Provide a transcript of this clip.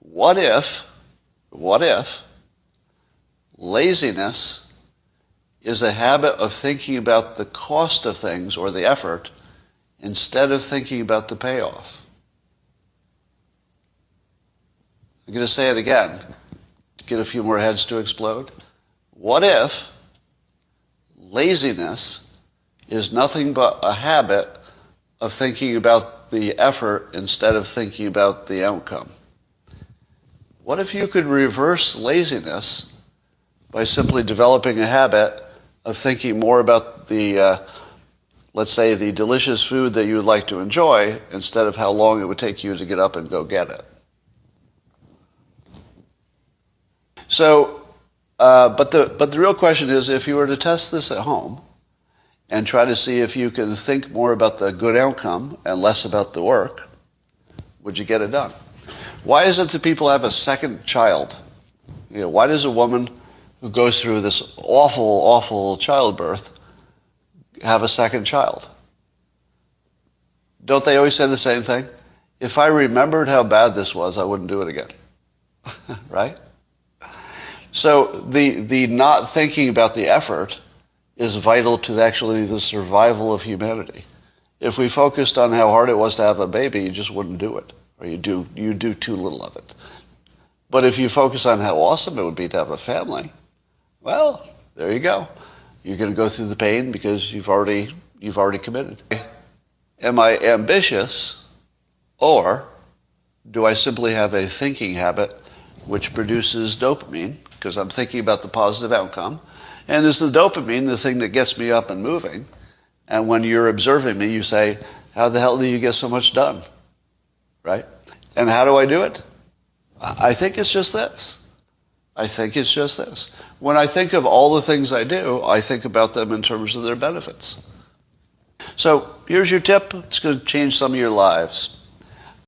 what if laziness is a habit of thinking about the cost of things or the effort instead of thinking about the payoff? I'm going to say it again to get a few more heads to explode. What if laziness is nothing but a habit of thinking about the effort instead of thinking about the outcome? What if you could reverse laziness by simply developing a habit of thinking more about the, let's say, the delicious food that you would like to enjoy instead of how long it would take you to get up and go get it? So, but the real question is, if you were to test this at home and try to see if you can think more about the good outcome and less about the work, would you get it done? Why is it that people have a second child? You know, why does a woman who goes through this awful, awful childbirth have a second child? Don't they always say the same thing? If I remembered how bad this was, I wouldn't do it again. Right? So the not thinking about the effort is vital to actually the survival of humanity. If we focused on how hard it was to have a baby, you just wouldn't do it, or you do too little of it. But if you focus on how awesome it would be to have a family, well, there you go. You're going to go through the pain because you've already committed. Am I ambitious, or do I simply have a thinking habit which produces dopamine because I'm thinking about the positive outcome? And is the dopamine the thing that gets me up and moving? And when you're observing me, you say, how the hell do you get so much done? Right? And how do I do it? I think it's just this. When I think of all the things I do, I think about them in terms of their benefits. So here's your tip. It's going to change some of your lives.